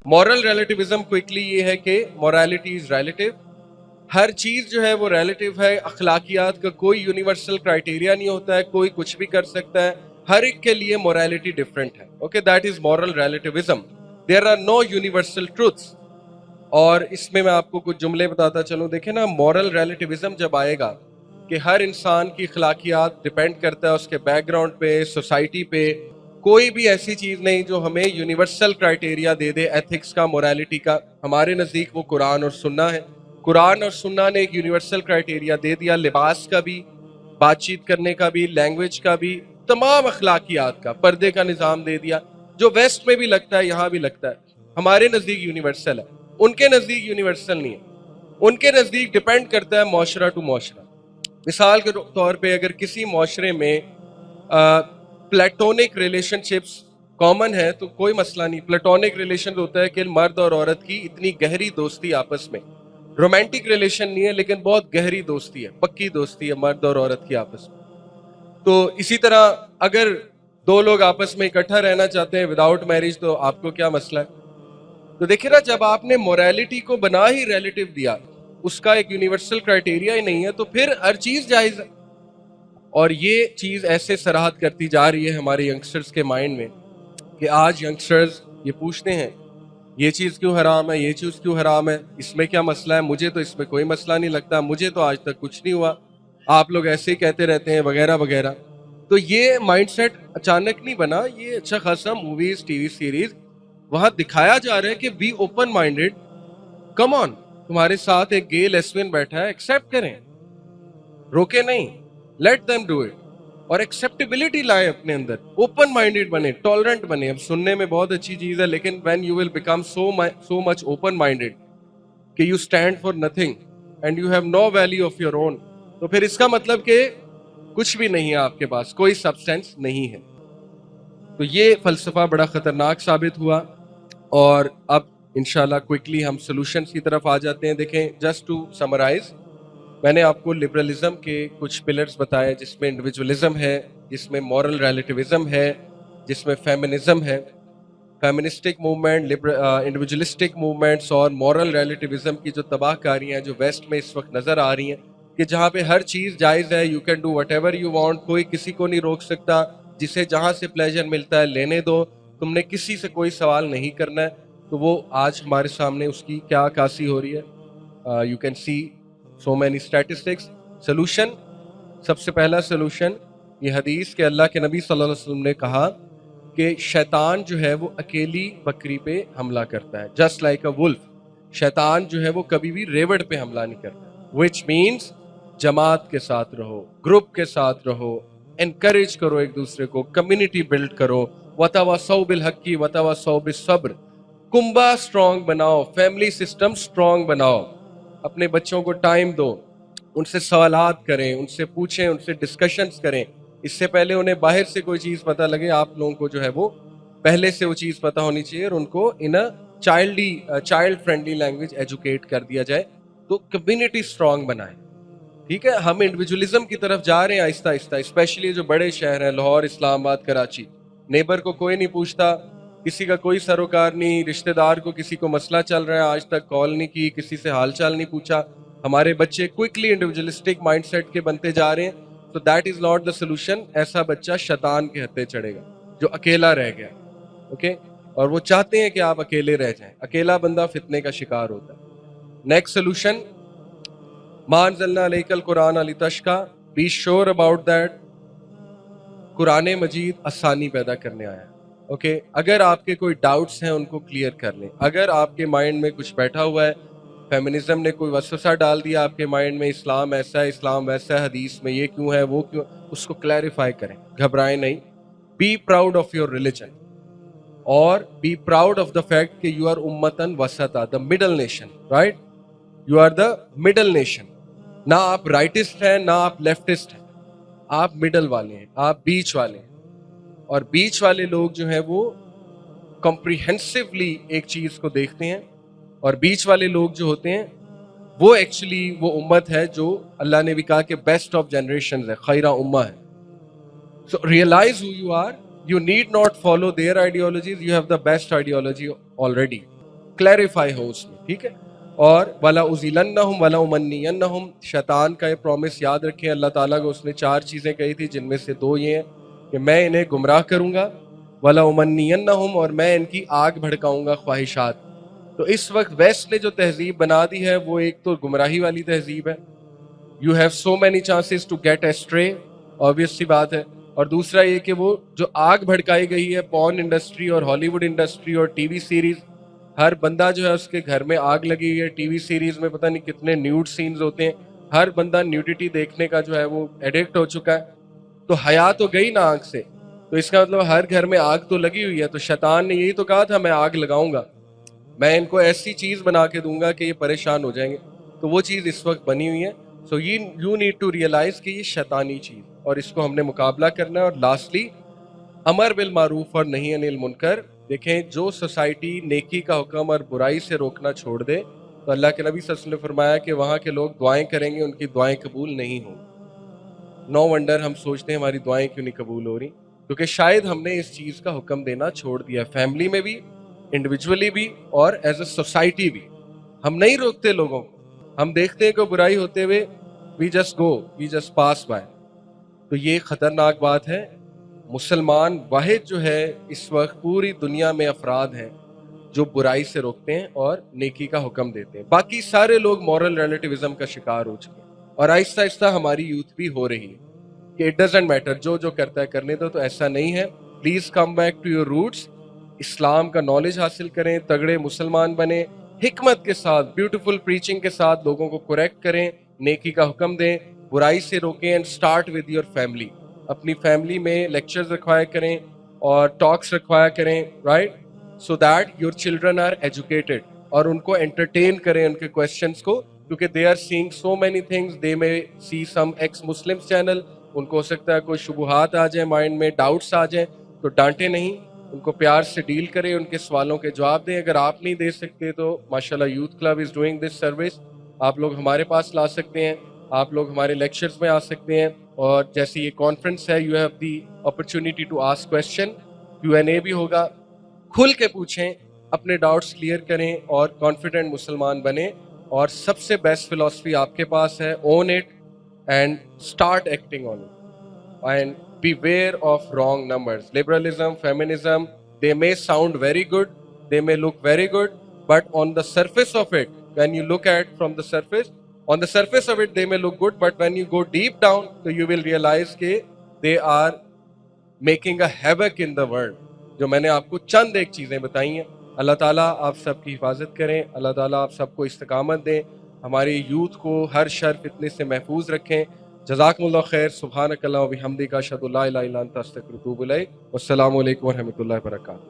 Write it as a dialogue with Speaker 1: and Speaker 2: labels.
Speaker 1: Moral relativism quickly ये है कि मॉरलिटी इज रिलेटिव, हर चीज जो है वो रिलेटिव है, अखलाकियात का कोई यूनिवर्सल क्राइटेरिया नहीं होता है, कोई कुछ भी कर सकता है, हर एक के लिए मोरालिटी डिफरेंट है. Okay, that is moral relativism. There are no universal truths. और इसमें मैं आपको कुछ जुमले बताता चलूं. देखें ना, मॉरल रिलेटिविज्म जब आएगा कि हर इंसान की अखलाकियात डिपेंड करता है उसके बैकग्राउंड पे, सोसाइटी पे, कोई भी ऐसी चीज नहीं जो हमें यूनिवर्सल क्राइटेरिया दे दे एथिक्स का, मोरालिटी का. हमारे नजदीक वो कुरान और सुन्ना है. कुरान और सुन्ना ने एक यूनिवर्सल क्राइटेरिया दे दिया, लिबास का भी, बातचीत करने का भी, लैंग्वेज का भी, तमाम अखलाकियात का, पर्दे का निज़ाम दे दिया, जो वेस्ट में भी लगता है, यहाँ भी लगता है. हमारे नज़दीक यूनिवर्सल है, उनके नज़दीक यूनिवर्सल नहीं है. उनके नज़दीक डिपेंड करता है मौशरा टू मौशरा. मिसाल के तौर पे अगर किसी मौशरे में प्लेटोनिक रिलेशनशिप्स कॉमन है तो कोई मसला नहीं. प्लेटोनिक रिलेशन होता है कि मर्द और औरत की इतनी गहरी दोस्ती आपस में, रोमांटिक रिलेशन नहीं है लेकिन बहुत गहरी दोस्ती है, पक्की दोस्ती है मर्द और औरत की आपस में. तो इसी तरह अगर दो लोग आपस में इकट्ठा रहना चाहते हैं विदाउट मैरिज, तो आपको क्या मसला है? तो देखिए ना, जब आपने मोरालिटी को बना ही रिलेटिव दिया, उसका एक यूनिवर्सल क्राइटेरिया ही नहीं है, तो फिर हर चीज जायज है. और ये चीज ऐसे सराहत करती जा रही है हमारे यंगस्टर्स के माइंड में कि आज यंगस्टर्स ये पूछते हैं ये चीज क्यों हराम है, ये चीज क्यों हराम है, इसमें क्या मसला है, मुझे तो इसमें कोई मसला नहीं लगता, मुझे तो आज तक कुछ नहीं हुआ, आप लोग ऐसे ही कहते रहते हैं, वगैरह वगैरह. तो ये माइंडसेट अचानक नहीं बना, ये अच्छा खासा मूवीज, टीवी सीरीज वहां दिखाया जा रहा है कि be open minded. Come on, तुम्हारे साथ एक गे लेस्बियन बैठा है, एक्सेप्ट करें, रोके नहीं, लेट देम डू इट. और एक्सेप्टेबिलिटी लाए अपने अंदर, ओपन माइंडेड बने, टॉलरेंट बने. अब सुनने में बहुत अच्छी चीज है, लेकिन when you will become so much open minded कि you stand for nothing and you have no value of your own, तो फिर इसका मतलब कि कुछ भी नहीं है आपके पास, कोई सब्सटेंस नहीं है. तो ये फलसफा बड़ा खतरनाक साबित हुआ. और अब इंशाल्लाह क्विकली हम सॉल्यूशंस की तरफ आ जाते हैं. देखें, जस्ट टू समराइज, मैंने आपको लिबरलिज्म के कुछ पिलर्स बताए, जिसमें इंडिविजुअलिज्म है, जिसमें मॉरल रिलेटिविज्म है, जिसमें फेमिनिज्म है. फेमिनिस्टिक मूवमेंट, इंडिविजुअलिस्टिक मूवमेंट्स और मॉरल रिलेटिविज्म की जो तबाहकारियां हैं जो वेस्ट में इस वक्त नज़र आ रही हैं, कि जहाँ पे हर चीज़ जायज़ है, you can do what ever you want, कोई किसी को नहीं रोक सकता, जिसे जहाँ से प्लेजर मिलता है लेने दो, तुमने किसी से कोई सवाल नहीं करना है. तो वो आज हमारे सामने उसकी क्या अक्कासी हो रही है. You can see so many statistics. Solution, सबसे पहला सोल्यूशन ये हदीस के अल्लाह के नबी सल्लल्लाहु अलैहि वसल्लम ने कहा कि शैतान जो है वो अकेली बकरी पे हमला करता है, जस्ट लाइक अ वुल्फ. शैतान जो है वो कभी भी रेवड़ पे हमला नहीं करता. विच मीन्स जमात के साथ रहो, ग्रुप के साथ रहो, एनकरेज करो एक दूसरे को, कम्युनिटी बिल्ड करो. वतवासौ बिल हक्की वतवासौ बिस सब्र. कुंबा स्ट्रांग बनाओ, फैमिली सिस्टम स्ट्रांग बनाओ, अपने बच्चों को टाइम दो, उनसे सवालात करें, उनसे पूछें, उनसे डिस्कशंस करें. इससे पहले उन्हें बाहर से कोई चीज़ पता लगे, आप लोगों को जो है वो पहले से वो चीज़ पता होनी चाहिए और उनको in a child friendly language educate कर दिया जाए. तो कम्युनिटी स्ट्रांग बनाए. ठीक है, हम इंडिविजुअलिज्म की तरफ जा रहे हैं आहिस्ता आहिस्ता, स्पेशली जो बड़े शहर हैं, लाहौर, इस्लामाबाद, कराची. नेबर को कोई नहीं पूछता, किसी का कोई सरोकार नहीं, रिश्तेदार को किसी को मसला चल रहा है आज तक कॉल नहीं की, किसी से हाल चाल नहीं पूछा. हमारे बच्चे क्विकली इंडिविजुअलिस्टिक माइंडसेट के बनते जा रहे हैं. तो that is not the solution. ऐसा बच्चा शैतान के हत्थे चढ़ेगा जो अकेला रह गया. ओके, और वो चाहते हैं कि आप अकेले रह जाएं. अकेला बंदा फितने का शिकार होता है. नेक्स्ट सोल्यूशन, मानज़लना अलैकल कुरान लितश्का, बी श्योर अबाउट दैट कुरान मजीद आसानी पैदा करने आया है. ओके, अगर आपके कोई डाउट्स हैं उनको क्लियर कर लें. अगर आपके माइंड में कुछ बैठा हुआ है, फेमिनिज्म ने कोई वसवसा डाल दिया आपके माइंड में, इस्लाम ऐसा है, इस्लाम वैसा है, हदीस में ये क्यों है, वो क्यों, उसको क्लैरिफाई करें, घबराएं नहीं. Be proud of your religion और be proud of the fact कि यू आर उम्मतन वसता, the middle nation. Right, you are the middle nation. ना आप राइटिस्ट हैं ना आप लेफ्टिस्ट हैं, आप मिडल वाले हैं, आप बीच वाले हैं. और बीच वाले लोग जो हैं वो कॉम्प्रिहेंसिवली एक चीज को देखते हैं, और बीच वाले लोग जो होते हैं वो एक्चुअली वो उम्मत है जो अल्लाह ने भी कहा कि बेस्ट ऑफ जनरेशन है, खैरा उम्मा है. So realise who you are, you need not follow their ideologies, you have the best ideology already. Clarify हो उसमें, ठीक है। और वला उज़िलन्नहुम वला उमन्नियन्नहुम, शैतान का ये प्रॉमिस याद रखें, अल्लाह ताला को उसने 4 चीज़ें कही थी, जिनमें से 2 ये हैं कि मैं इन्हें गुमराह करूँगा, वला उमन्नियन्नहुम, और मैं इनकी आग भड़काऊँगा ख्वाहिशात। तो इस वक्त वेस्ट ने जो तहजीब बना दी है वो एक तो गुमराही वाली तहजीब है, you have so many chances to get astray, obvious सी बात है। और दूसरा ये कि वो जो आग भड़काई गई है पॉर्न इंडस्ट्री और हॉलीवुड इंडस्ट्री और टीवी सीरीज, हर बंदा जो है उसके घर में आग लगी हुई है। टीवी सीरीज में पता नहीं कितने न्यूड सीन्स होते हैं, हर बंदा न्यूडिटी देखने का जो है वो एडिक्ट हो चुका है। तो हया तो गई ना आग से, तो इसका मतलब हर घर में आग तो लगी हुई है। तो शैतान ने यही तो कहा था, मैं आग लगाऊंगा, मैं इनको ऐसी चीज बना के दूंगा कि ये परेशान हो जाएंगे। तो वो चीज इस वक्त बनी हुई है। So you need to realize कि ये शैतानी चीज, और इसको हमने मुकाबला करना है। और लास्टली, अमर बिल मारूफ और नहीं अनिल मुनकर। देखें, जो सोसाइटी नेकी का हुक्म और बुराई से रोकना छोड़ दे, तो अल्लाह के नबी सल्लल्लाहु अलैहि वसल्लम ने फरमाया कि वहाँ के लोग दुआएं करेंगे, उनकी दुआएं कबूल नहीं होंगी। नो वंडर हम सोचते हैं हमारी दुआएं क्यों नहीं कबूल हो रही, क्योंकि शायद हमने इस चीज़ का हुक्म देना छोड़ दिया, फैमिली में भी, इंडिविजुअली भी, और एज अ सोसाइटी भी। हम नहीं रोकते लोगों को, हम देखते हैं कि बुराई होते हुए we just go, we just pass by. तो ये खतरनाक बात है। मुसलमान वाहिद जो है इस वक्त पूरी दुनिया में अफराद हैं जो बुराई से रोकते हैं और नेकी का हुक्म देते हैं। बाकी सारे लोग मॉरल रिलेटिविज्म का शिकार हो चुके हैं, और आहिस्ता आहिस्ता हमारी यूथ भी हो रही है कि इट डजंट मैटर, जो जो करता है करने दो। तो ऐसा नहीं है। Please come back to your roots, Islam का नॉलेज हासिल करें, तगड़े मुसलमान बने, हिकमत के साथ, ब्यूटीफुल प्रीचिंग के साथ लोगों को करेक्ट करें, नेकी का हुक्म दें, बुराई से रोकें। And start with your family, अपनी फैमिली में लेक्चर्स रखवाया करें और टॉक्स रखवाया करें, right, so that your children are educated, और उनको एंटरटेन करें उनके क्वेश्चंस को, क्योंकि they are seeing so many things. They may see some ex Muslims channel, उनको हो सकता है कोई शुबुहात आ जाए माइंड में, डाउट्स आ जाए, तो डांटे नहीं, उनको प्यार से डील करें, उनके सवालों के जवाब दें। अगर आप नहीं दे सकते तो माशाल्लाह youth club is doing this service, आप लोग हमारे पास ला सकते हैं, आप लोग हमारे लेक्चर्स में आ सकते हैं। और जैसे ये कॉन्फ्रेंस है, you have the opportunity to ask question, Q&A भी होगा, खुल के पूछें, अपने डाउट्स क्लियर करें और कॉन्फिडेंट मुसलमान बने। और सबसे बेस्ट फिलॉसफी आपके पास है, own it and start acting on it, and beware of wrong numbers. Liberalism, feminism, they may sound very good, they may look very good, but on the surface of it, when you look at from the surface, on the surface of it they may look good, but when you go deep down, so you will realize that they are making a havoc in the world. जो मैंने आपको चंद एक चीज़ें बताई हैं। अल्लाह ताला आप सबकी हिफाजत करें, अल्लाह ताला आप सबको इस्तकामत दें, हमारे यूथ को हर शर फितने से महफूज रखें। जज़ाकुमुल्लाह खैर, सुब्हानकल्लाह व बिहम्दिका, अशहदु अल्ला इलाहा इल्ला अंता, अस्तगफिरुका व अतूबु इलैक। वस्सलामु अलैकुम व रहमतुल्लाहि व बरकातुहू।